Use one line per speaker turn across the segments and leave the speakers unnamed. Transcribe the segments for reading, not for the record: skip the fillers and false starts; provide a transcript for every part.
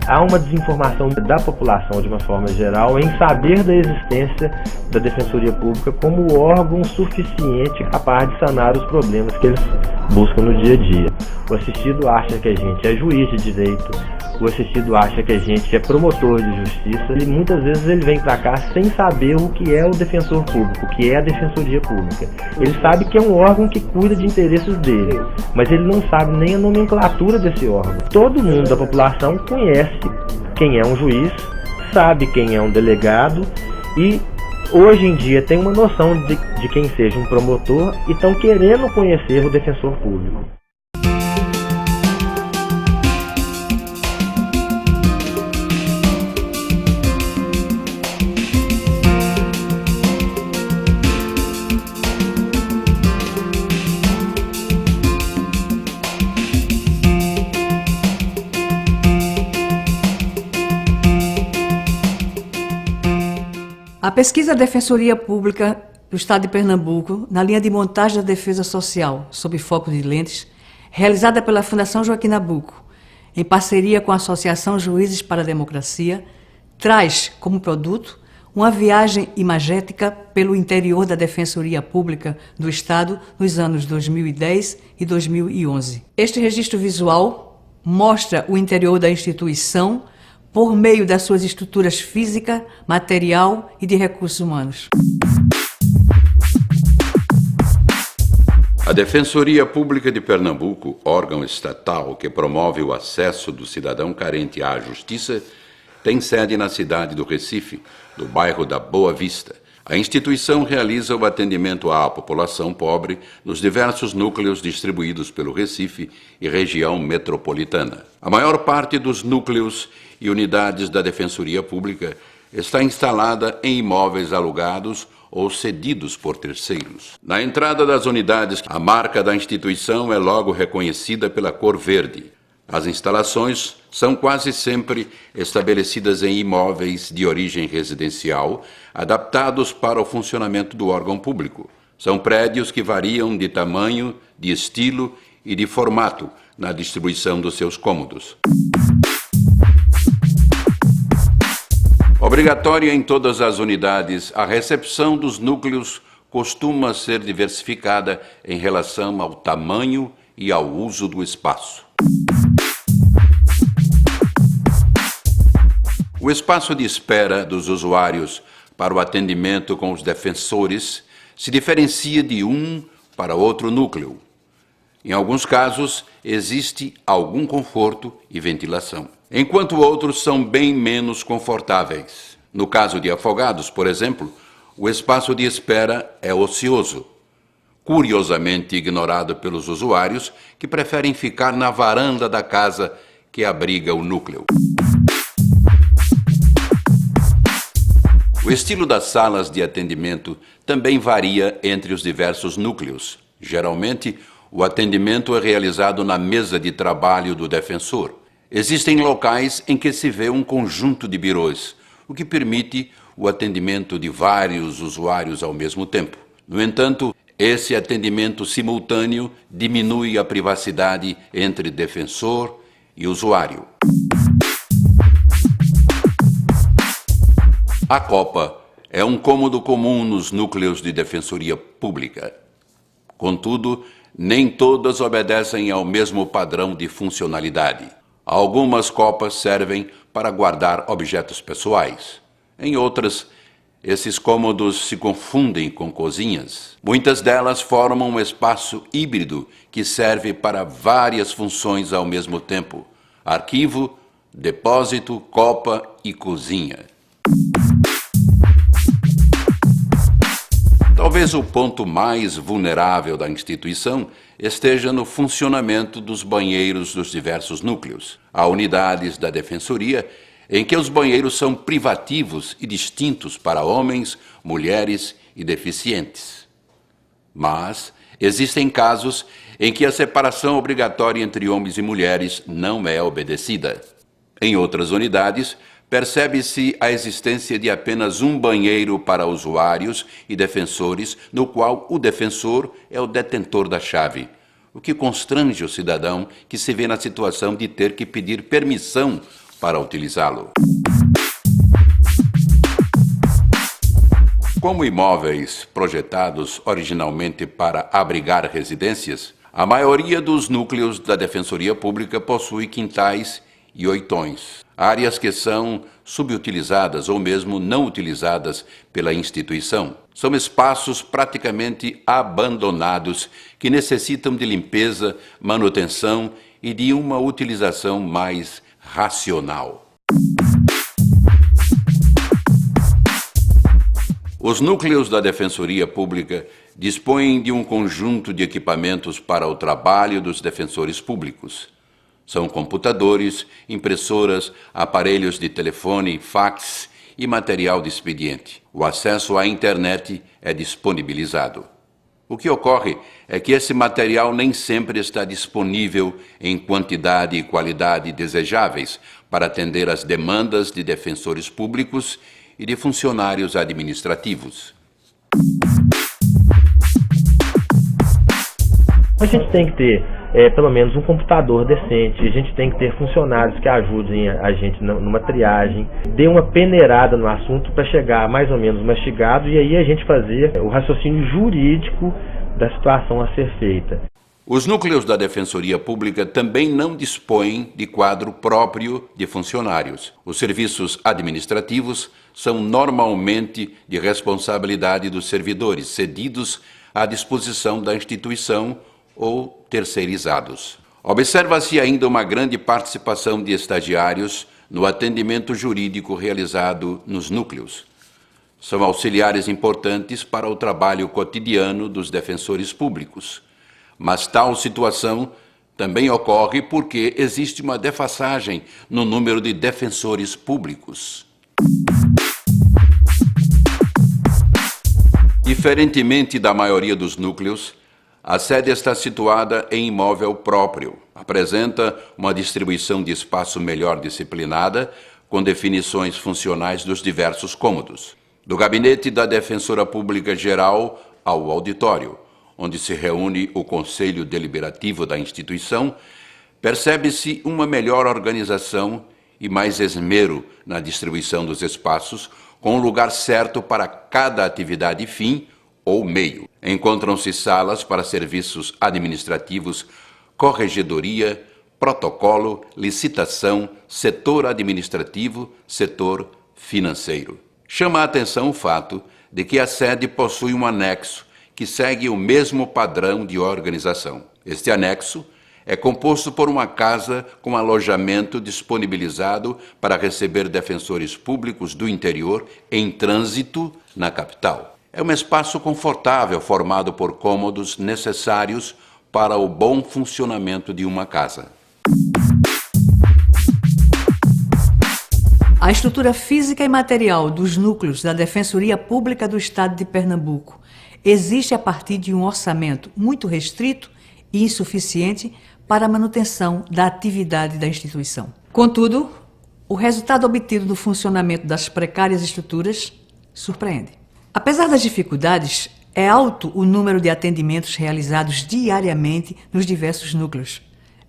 Há uma desinformação da população, de uma forma geral, em saber da existência da Defensoria Pública como órgão suficiente capaz de sanar os problemas que eles buscam no dia a dia. O assistido acha que a gente é juiz de direito, o assistido acha que a gente é promotor de justiça e muitas vezes ele vem para cá sem saber o que é o defensor público, o que é a Defensoria Pública. Ele sabe que é um órgão que cuida de interesses dele, mas ele não sabe nem a nomenclatura desse órgão. Todo mundo da população conhece quem é um juiz, sabe quem é um delegado e hoje em dia tem uma noção de quem seja um promotor e estão querendo conhecer o defensor público.
A pesquisa Defensoria Pública do Estado de Pernambuco, na linha de montagem da defesa social, sob foco de lentes, realizada pela Fundação Joaquim Nabuco, em parceria com a Associação Juízes para a Democracia, traz como produto uma viagem imagética pelo interior da Defensoria Pública do Estado nos anos 2010 e 2011. Este registro visual mostra o interior da instituição por meio das suas estruturas física, material e de recursos humanos.
A Defensoria Pública de Pernambuco, órgão estatal que promove o acesso do cidadão carente à justiça, tem sede na cidade do Recife, no bairro da Boa Vista. A instituição realiza o atendimento à população pobre nos diversos núcleos distribuídos pelo Recife e região metropolitana. A maior parte dos núcleos e unidades da Defensoria Pública está instalada em imóveis alugados ou cedidos por terceiros. Na entrada das unidades, a marca da instituição é logo reconhecida pela cor verde. As instalações são quase sempre estabelecidas em imóveis de origem residencial, adaptados para o funcionamento do órgão público. São prédios que variam de tamanho, de estilo e de formato na distribuição dos seus cômodos. Obrigatória em todas as unidades, a recepção dos núcleos costuma ser diversificada em relação ao tamanho e ao uso do espaço. O espaço de espera dos usuários para o atendimento com os defensores se diferencia de um para outro núcleo. Em alguns casos, existe algum conforto e ventilação, enquanto outros são bem menos confortáveis. No caso de afogados, por exemplo, o espaço de espera é ocioso, curiosamente ignorado pelos usuários que preferem ficar na varanda da casa que abriga o núcleo. O estilo das salas de atendimento também varia entre os diversos núcleos. Geralmente, o atendimento é realizado na mesa de trabalho do defensor. Existem locais em que se vê um conjunto de birôs, o que permite o atendimento de vários usuários ao mesmo tempo. No entanto, esse atendimento simultâneo diminui a privacidade entre defensor e usuário. A copa é um cômodo comum nos núcleos de defensoria pública. Contudo, nem todas obedecem ao mesmo padrão de funcionalidade. Algumas copas servem para guardar objetos pessoais. Em outras, esses cômodos se confundem com cozinhas. Muitas delas formam um espaço híbrido que serve para várias funções ao mesmo tempo: arquivo, depósito, copa e cozinha. Talvez o ponto mais vulnerável da instituição esteja no funcionamento dos banheiros dos diversos núcleos. Há unidades da Defensoria em que os banheiros são privativos e distintos para homens, mulheres e deficientes. Mas existem casos em que a separação obrigatória entre homens e mulheres não é obedecida. Em outras unidades, percebe-se a existência de apenas um banheiro para usuários e defensores, no qual o defensor é o detentor da chave, o que constrange o cidadão que se vê na situação de ter que pedir permissão para utilizá-lo. Como imóveis projetados originalmente para abrigar residências, a maioria dos núcleos da Defensoria Pública possui quintais e oitões, áreas que são subutilizadas ou mesmo não utilizadas pela instituição. São espaços praticamente abandonados que necessitam de limpeza, manutenção e de uma utilização mais racional. Os núcleos da Defensoria Pública dispõem de um conjunto de equipamentos para o trabalho dos defensores públicos. São computadores, impressoras, aparelhos de telefone, fax e material de expediente. O acesso à internet é disponibilizado. O que ocorre é que esse material nem sempre está disponível em quantidade e qualidade desejáveis para atender às demandas de defensores públicos e de funcionários administrativos.
A gente tem que ter pelo menos um computador decente, a gente tem que ter funcionários que ajudem a gente numa triagem, dê uma peneirada no assunto para chegar mais ou menos mastigado e aí a gente fazer o raciocínio jurídico da situação a ser feita.
Os núcleos da Defensoria Pública também não dispõem de quadro próprio de funcionários. Os serviços administrativos são normalmente de responsabilidade dos servidores, cedidos à disposição da instituição ou terceirizados. Observa-se ainda uma grande participação de estagiários no atendimento jurídico realizado nos núcleos. São auxiliares importantes para o trabalho cotidiano dos defensores públicos. Mas tal situação também ocorre porque existe uma defasagem no número de defensores públicos. Diferentemente da maioria dos núcleos, a sede está situada em imóvel próprio. Apresenta uma distribuição de espaço melhor disciplinada, com definições funcionais dos diversos cômodos. Do gabinete da Defensora Pública Geral ao auditório, onde se reúne o Conselho Deliberativo da instituição, percebe-se uma melhor organização e mais esmero na distribuição dos espaços, com um lugar certo para cada atividade fim ou meio. Encontram-se salas para serviços administrativos, corregedoria, protocolo, licitação, setor administrativo, setor financeiro. Chama a atenção o fato de que a sede possui um anexo que segue o mesmo padrão de organização. Este anexo é composto por uma casa com alojamento disponibilizado para receber defensores públicos do interior em trânsito na capital. É um espaço confortável formado por cômodos necessários para o bom funcionamento de uma casa.
A estrutura física e material dos núcleos da Defensoria Pública do Estado de Pernambuco existe a partir de um orçamento muito restrito e insuficiente para a manutenção da atividade da instituição. Contudo, o resultado obtido do funcionamento das precárias estruturas surpreende. Apesar das dificuldades, é alto o número de atendimentos realizados diariamente nos diversos núcleos,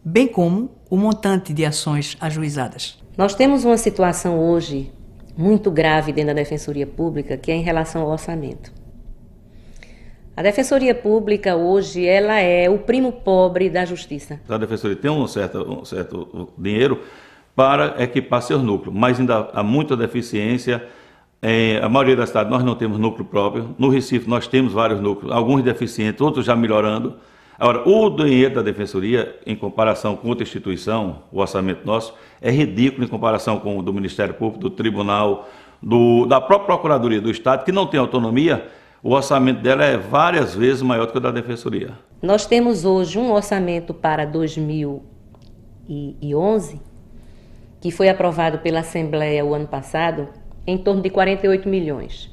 bem como o montante de ações ajuizadas.
Nós temos uma situação hoje muito grave dentro da Defensoria Pública, que é em relação ao orçamento. A Defensoria Pública hoje ela é o primo pobre da Justiça.
A Defensoria tem um certo dinheiro para equipar seus núcleos, mas ainda há muita deficiência. A maioria das cidades nós não temos núcleo próprio. No Recife nós temos vários núcleos, alguns deficientes, outros já melhorando. Agora, o dinheiro da Defensoria, em comparação com outra instituição, o orçamento nosso, é ridículo em comparação com o do Ministério Público, do Tribunal, da própria Procuradoria do Estado, que não tem autonomia. O orçamento dela é várias vezes maior do que o da Defensoria.
Nós temos hoje um orçamento para 2011, que foi aprovado pela Assembleia o ano passado, em torno de 48 milhões.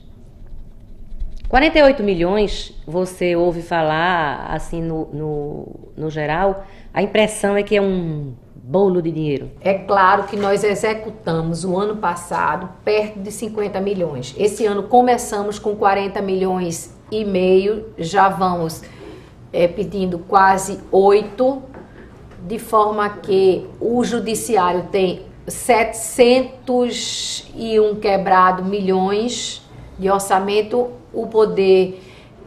48 milhões, você ouve falar, assim, no geral, a impressão é que é um bolo de dinheiro.
É claro que nós executamos o ano passado perto de 50 milhões. Esse ano começamos com 40 milhões e meio, já vamos pedindo quase 8, de forma que o judiciário tem 701 quebrado milhões de orçamento, o poder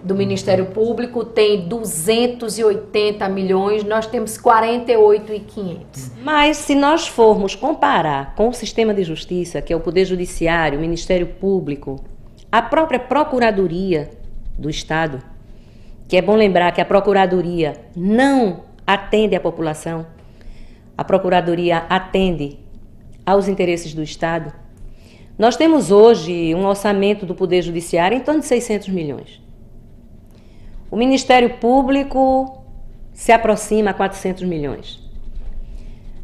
do Ministério Público tem 280 milhões, nós temos 48.500.
Mas se nós formos comparar com o sistema de justiça, que é o Poder Judiciário, o Ministério Público, a própria Procuradoria do Estado, que é bom lembrar que a Procuradoria não atende à população, a Procuradoria atende aos interesses do Estado. Nós temos hoje um orçamento do Poder Judiciário em torno de 600 milhões. O Ministério Público se aproxima a 400 milhões.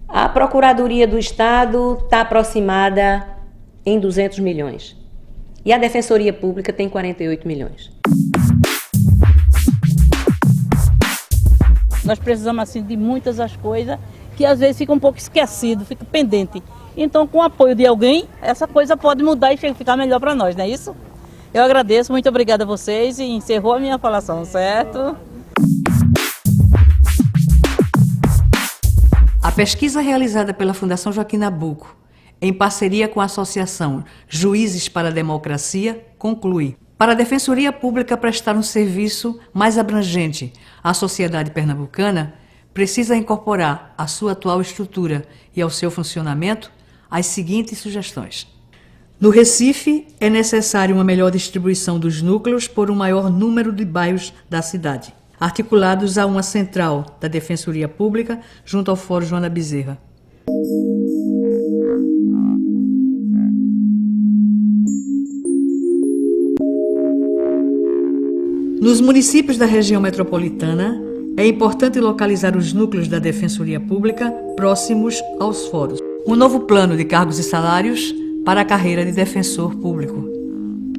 A Procuradoria do Estado está aproximada em 200 milhões. E a Defensoria Pública tem 48 milhões.
Nós precisamos assim de muitas as coisas que às vezes fica um pouco esquecido, fica pendente. Então, com o apoio de alguém, essa coisa pode mudar e ficar melhor para nós, não é isso? Eu agradeço, muito obrigada a vocês e encerrou a minha falação, certo?
A pesquisa realizada pela Fundação Joaquim Nabuco, em parceria com a Associação Juízes para a Democracia, conclui: para a Defensoria Pública prestar um serviço mais abrangente à sociedade pernambucana, precisa incorporar à sua atual estrutura e ao seu funcionamento as seguintes sugestões. No Recife, é necessária uma melhor distribuição dos núcleos por um maior número de bairros da cidade, articulados a uma central da Defensoria Pública junto ao Fórum Joana Bezerra. Nos municípios da região metropolitana, é importante localizar os núcleos da Defensoria Pública próximos aos fóruns. Um novo plano de cargos e salários para a carreira de defensor público.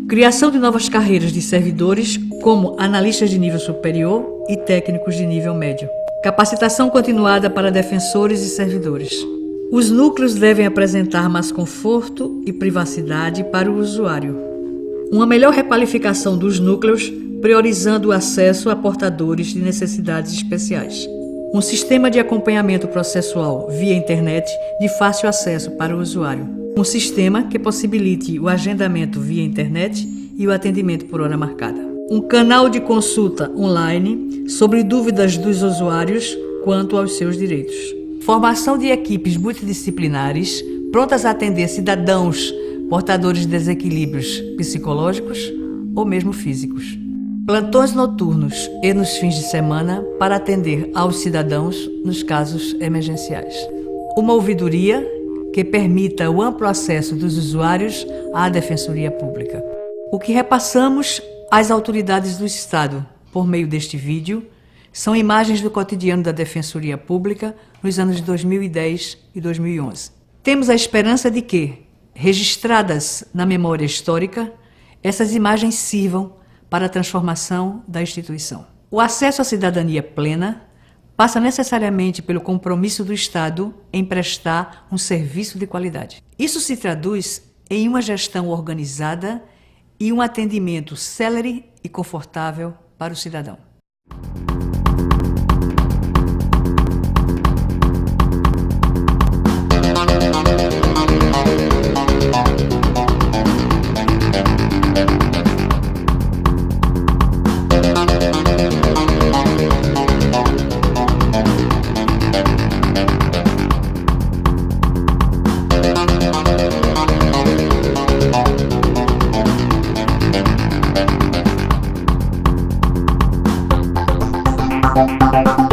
Criação de novas carreiras de servidores, como analistas de nível superior e técnicos de nível médio. Capacitação continuada para defensores e servidores. Os núcleos devem apresentar mais conforto e privacidade para o usuário. Uma melhor requalificação dos núcleos, priorizando o acesso a portadores de necessidades especiais. Um sistema de acompanhamento processual via internet de fácil acesso para o usuário. Um sistema que possibilite o agendamento via internet e o atendimento por hora marcada. Um canal de consulta online sobre dúvidas dos usuários quanto aos seus direitos. Formação de equipes multidisciplinares prontas a atender cidadãos portadores de desequilíbrios psicológicos ou mesmo físicos. Plantões noturnos e nos fins de semana para atender aos cidadãos nos casos emergenciais. Uma ouvidoria que permita o amplo acesso dos usuários à Defensoria Pública. O que repassamos às autoridades do Estado por meio deste vídeo são imagens do cotidiano da Defensoria Pública nos anos de 2010 e 2011. Temos a esperança de que, registradas na memória histórica, essas imagens sirvam para a transformação da instituição. O acesso à cidadania plena passa necessariamente pelo compromisso do Estado em prestar um serviço de qualidade. Isso se traduz em uma gestão organizada e um atendimento célere e confortável para o cidadão.
Bye.